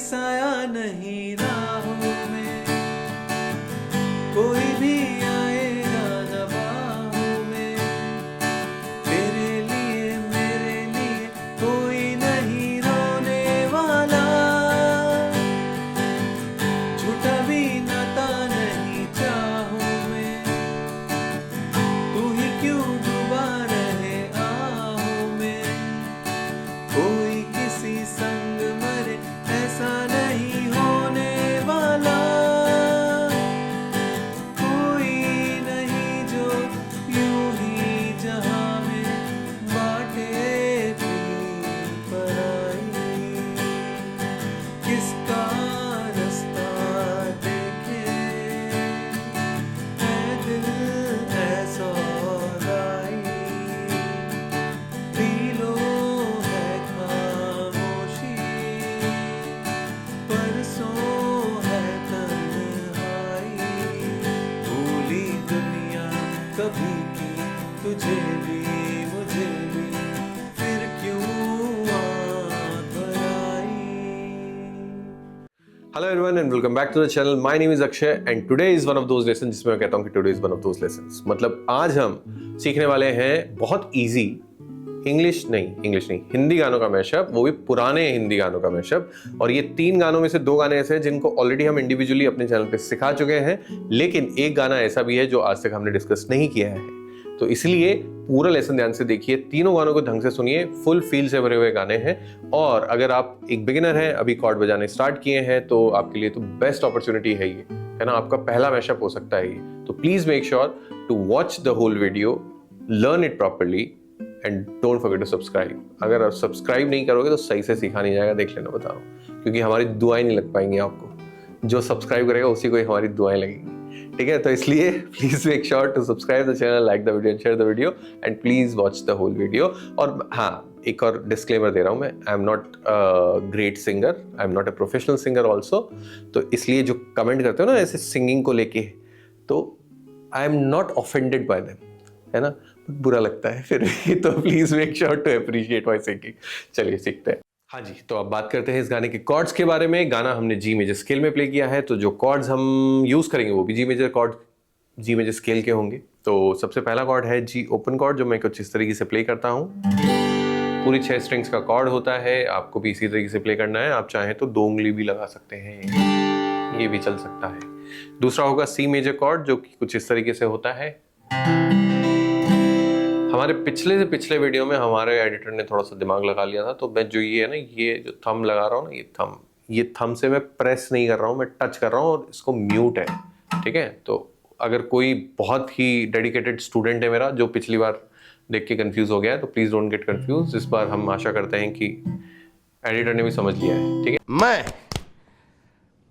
साया नहीं राहों में, कोई भी आएगा न बाहों में। तेरे लिए मेरे लिए कोई नहीं रोने वाला, झूठा भी नाता नहीं चाहों में। तू ही क्यों डूबा रहे आहों में, कोई किसी संग मरे ऐसा नहीं होने वाला। कोई नहीं जो यूं ही जहां में बाटे पीर पराई। किसका रास्ता देखे है दिल ऐसा सौदाई, पी लो है खामोशी, परसों है तन्हाई। भूली दुनिया कभी की तुझे भी मुझे भी, फिर क्यों आँख भराई। Hello everyone and welcome back to the channel. My name is Akshay and today is one of those lessons जिसमें मैं कहता हूँ कि today is one of those lessons। मतलब आज हम सीखने वाले हैं बहुत easy इंग्लिश नहीं हिंदी गानों का मैशअप, वो भी पुराने हिंदी गानों का मैशअप। और ये 3 गानों में से 2 गाने ऐसे हैं जिनको ऑलरेडी हम इंडिविजुअली अपने चैनल पे सिखा चुके हैं, लेकिन एक गाना ऐसा भी है जो आज तक हमने डिस्कस नहीं किया है। तो इसलिए पूरा लेसन ध्यान से देखिए, तीनों गानों को ढंग से सुनिए, फुल फील से भरे हुए गाने हैं। और अगर आप एक बिगिनर हैं, अभी कॉर्ड बजाने स्टार्ट किए हैं, तो आपके लिए तो बेस्ट अपॉर्चुनिटी है ये, है ना। आपका पहला मैशअप हो सकता है ये। तो please make sure to watch the whole video, learn it properly and don't forget to subscribe. अगर आप सब्सक्राइब नहीं करोगे तो सही से सीखा नहीं जाएगा, देख लेना बताओ, क्योंकि हमारी दुआएं नहीं लग पाएंगी आपको। जो सब्सक्राइब करेगा उसी को ही हमारी दुआएं लगेंगी, ठीक है। तो इसलिए please make sure to subscribe the channel, like the video and share the video and please watch the whole video. और हाँ, एक और डिस्क्लेमर दे रहा हूँ मैं, I am not great singer, I am not a professional singer also. तो इसलिए जो कमेंट करते हो ना ऐसे सिंगिंग को लेके, तो I am not offended by them, है ना। बुरा लगता है फिर भी, तो please make sure to appreciate my singing. चलिए सीखते हैं। हाँ जी, तो अब बात करते हैं इस गाने के कॉर्ड्स के बारे में। गाना हमने जी मेजर स्केल में प्ले किया है, तो जो कॉर्ड्स हम यूज करेंगे वो भी जी मेजर स्केल के होंगे। तो सबसे पहला कॉर्ड है जी ओपन कॉर्ड, जो मैं कुछ इस तरीके से प्ले करता हूँ। पूरी 6 स्ट्रिंग्स का कॉर्ड होता है, आपको भी इसी तरीके से प्ले करना है। आप चाहें तो 2 उंगली भी लगा सकते हैं, ये भी चल सकता है। दूसरा होगा सी मेजर कॉर्ड, जो कि कुछ इस तरीके से होता है। हमारे पिछले से पिछले वीडियो में हमारे एडिटर ने थोड़ा सा दिमाग लगा लिया था, तो मैं जो ये है ना, ये जो थंब लगा रहा हूँ ना, ये थंब से मैं प्रेस नहीं कर रहा हूँ, मैं टच कर रहा हूँ और इसको म्यूट है, ठीक है। तो अगर कोई बहुत ही डेडिकेटेड स्टूडेंट है मेरा जो पिछली बार देख के कंफ्यूज हो गया है, तो प्लीज डोंट गेट कंफ्यूज। इस बार हम आशा करते हैं कि एडिटर ने भी समझ लिया है, ठीक है।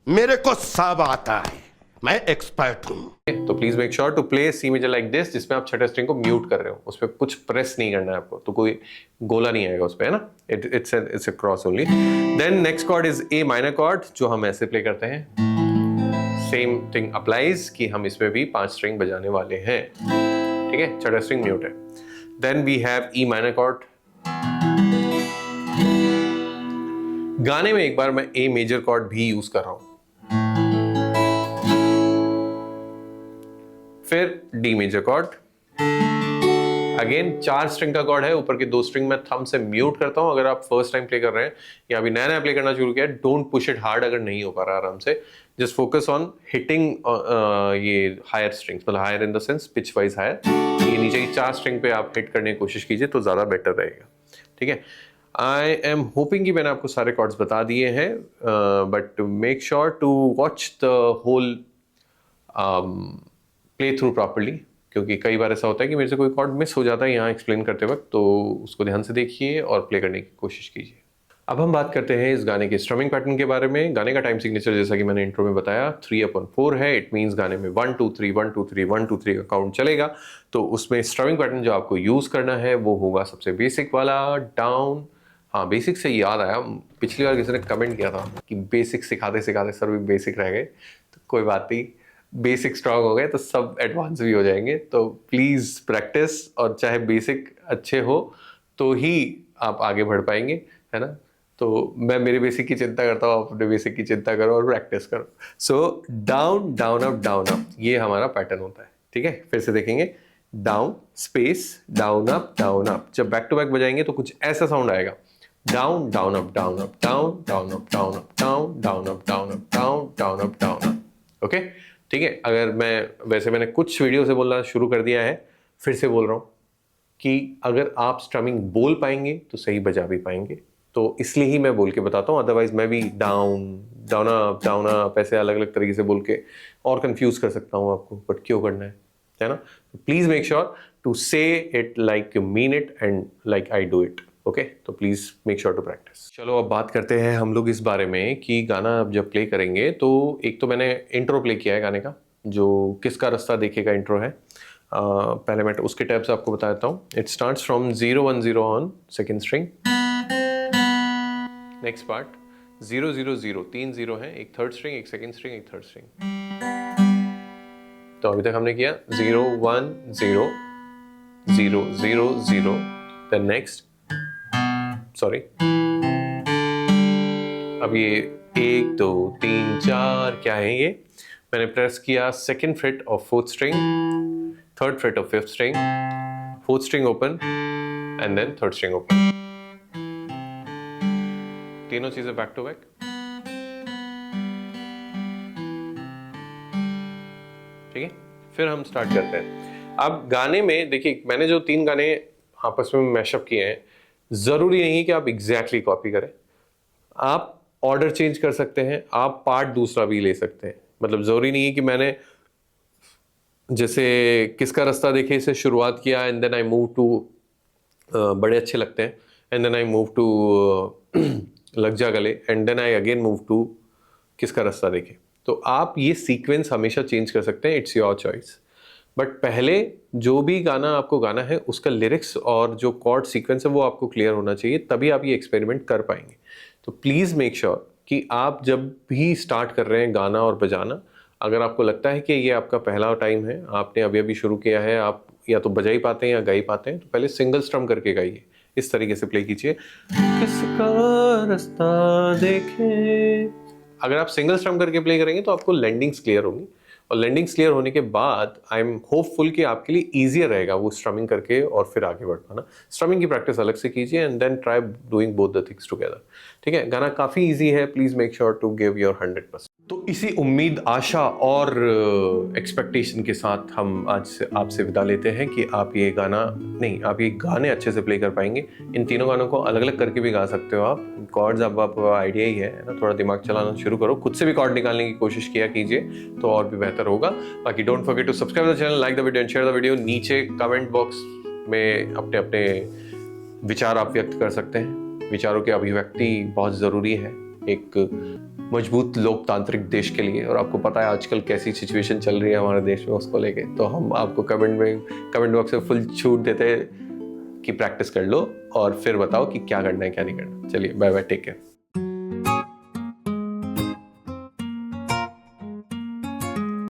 मेरे को सब आता है, मैं एक्सपर्ट हूं। तो please make sure to play C major like this, जिसमें आप छठे स्ट्रिंग को म्यूट कर रहे हो, उस पर कुछ प्रेस नहीं करना है आपको, तो कोई गोला नहीं आएगा उस पर, है ना। It's a cross only. Then next chord is A minor chord, जो हम ऐसे प्ले करते हैं। सेम थिंग अप्लाइज कि हम इसमें भी 5 स्ट्रिंग बजाने वाले हैं, ठीक है। छठा स्ट्रिंग म्यूट है। Then we have E minor chord. गाने में एक बार मैं ए मेजर कॉर्ड भी यूज कर रहा हूं। फिर D major chord, again 4 string का कॉर्ड है, ऊपर के 2 स्ट्रिंग में थंब से म्यूट करता हूं। अगर आप फर्स्ट टाइम प्ले कर रहे हैं या अभी नया नया प्ले करना शुरू किया, डोंट पुश इट हार्ड अगर नहीं हो पा रहा आराम से। जस्ट फोकस ऑन हिटिंग ये हायर स्ट्रिंग्स, मतलब higher in the sense pitch wise higher. ये नीचे की 4 स्ट्रिंग पे आप हिट करने की कोशिश कीजिए तो ज्यादा बेटर रहेगा, ठीक है। आई एम होपिंग कि मैंने आपको सारे कॉर्ड्स बता दिए हैं, but make sure to watch the whole play through properly, क्योंकि कई बार ऐसा होता है कि मेरे से कोई कॉर्ड मिस हो जाता है यहाँ एक्सप्लेन करते वक्त, तो उसको ध्यान से देखिए और प्ले करने की कोशिश कीजिए। अब हम बात करते हैं इस गाने के स्ट्रमिंग पैटर्न के बारे में। गाने का टाइम सिग्नेचर जैसा कि मैंने इंट्रो में बताया 3/4 है। इट मींस गाने में 1 2 3 1 2 3 1 2 3 का काउंट चलेगा। तो उसमें स्ट्रमिंग पैटर्न जो आपको यूज करना है वो होगा सबसे बेसिक वाला, डाउन। हाँ, बेसिक से याद आया, पिछली बार किसी ने कमेंट किया था कि बेसिक सिखाते सिखाते सर भी बेसिक रह गए। तो कोई बात नहीं, बेसिक स्ट्रांग हो गए तो सब एडवांस भी हो जाएंगे। तो प्लीज प्रैक्टिस, और चाहे बेसिक अच्छे हो तो ही आप आगे बढ़ पाएंगे, है ना। तो मैं मेरे बेसिक की चिंता करता हूँ, आप अपने बेसिक की चिंता करो और प्रैक्टिस करो। सो डाउन डाउन अप, ये हमारा पैटर्न होता है। ठीक है, फिर से देखेंगे, डाउन स्पेस डाउन अप। जब बैक टू बैक बजाएंगे तो कुछ ऐसा साउंड आएगा, down down up down up down down up down up down down up down up down down up down up. Okay, ठीक है। अगर मैंने कुछ वीडियो से बोलना शुरू कर दिया है, फिर से बोल रहा हूँ कि अगर आप स्ट्रमिंग बोल पाएंगे तो सही बजा भी पाएंगे, तो इसलिए ही मैं बोल के बताता हूँ। अदरवाइज मैं भी डाउन अप ऐसे अलग अलग तरीके से बोल के और कंफ्यूज कर सकता हूँ आपको, बट क्यों करना है ना? Please make sure to say it like you mean it and like I do it. Okay, तो please make sure to practice. चलो अब बात करते हैं हम लोग इस बारे में कि गाना अब जब प्ले करेंगे तो एक तो मैंने इंट्रो प्ले किया है गाने का, जो किसका रास्ता देखेगा इंट्रो है। पहले मैं उसके टैब से आपको बता देता हूँ। It starts from 0-1-0 on second string. Next part 0-0-0, 3 0 हैं, एक थर्ड स्ट्रिंग, एक सेकेंड स्ट्रिंग, एक थर्ड स्ट्रिंग। तो अभी तक हमने किया 0-1-0 0-0-0, देन नेक्स्ट, सॉरी, अब ये 1 2 3 4 क्या है ये? मैंने प्रेस किया second fret of fourth string, third fret of fifth string, fourth string open and then third string open, तीनों चीजें बैक टू बैक। ठीक है, फिर हम स्टार्ट करते हैं। अब गाने में देखिए, मैंने जो 3 गाने आपस में मैशअप किए हैं, जरूरी नहीं कि आप एग्जैक्टली कॉपी करें, आप ऑर्डर चेंज कर सकते हैं, आप पार्ट दूसरा भी ले सकते हैं। मतलब जरूरी नहीं है कि मैंने जैसे किसका रास्ता देखे से शुरुआत किया and then I move to, बड़े अच्छे लगते हैं, and then I move to लग जा गले and then I again move to किसका रास्ता देखे। तो आप ये सीक्वेंस हमेशा चेंज कर सकते हैं, इट्स योर चॉइस। बट पहले जो भी गाना आपको गाना है उसका लिरिक्स और जो कॉर्ड सीक्वेंस है वो आपको क्लियर होना चाहिए, तभी आप ये एक्सपेरिमेंट कर पाएंगे। तो प्लीज़ मेक श्योर कि आप जब भी स्टार्ट कर रहे हैं गाना और बजाना, अगर आपको लगता है कि ये आपका पहला टाइम है, आपने अभी अभी शुरू किया है, आप या तो बजा ही पाते हैं या गा ही पाते हैं, तो पहले सिंगल स्ट्रम करके गाइए, इस तरीके से प्ले कीजिए, किसका रास्ता देखे। अगर आप सिंगल स्ट्रम करके प्ले करेंगे तो आपको लैंडिंग्स क्लियर होंगी, और लैंडिंग्स क्लियर होने के बाद आई एम होपफुल कि आपके लिए ईजियर रहेगा वो स्ट्रमिंग करके और फिर आगे बढ़ पाना। स्ट्रमिंग की प्रैक्टिस अलग से कीजिए and then try doing both the things together. ठीक है, गाना काफ़ी ईजी है, please make sure to give your 100%। तो इसी उम्मीद, आशा और एक्सपेक्टेशन के साथ हम आज से आपसे विदा लेते हैं कि आप ये गाने अच्छे से प्ले कर पाएंगे। इन तीनों गानों को अलग अलग करके भी गा सकते हो आप, कॉर्ड्स अब आपको आइडिया ही है ना, थोड़ा दिमाग चलाना शुरू करो, खुद से भी कॉर्ड निकालने की कोशिश किया कीजिए तो और भी बेहतर होगा। बाकी don't forget to subscribe the channel, like the video and share the video. नीचे कमेंट बॉक्स में अपने अपने विचार आप व्यक्त कर सकते हैं, विचारों की अभिव्यक्ति बहुत ज़रूरी है एक मजबूत लोकतांत्रिक देश के लिए, और आपको पता है आजकल कैसी सिचुएशन चल रही है हमारे देश में, उसको लेके तो हम आपको कमेंट बॉक्स में फुल छूट देते हैं कि प्रैक्टिस कर लो और फिर बताओ कि क्या करना है क्या नहीं करना। चलिए, बाय बाय, टेक केयर।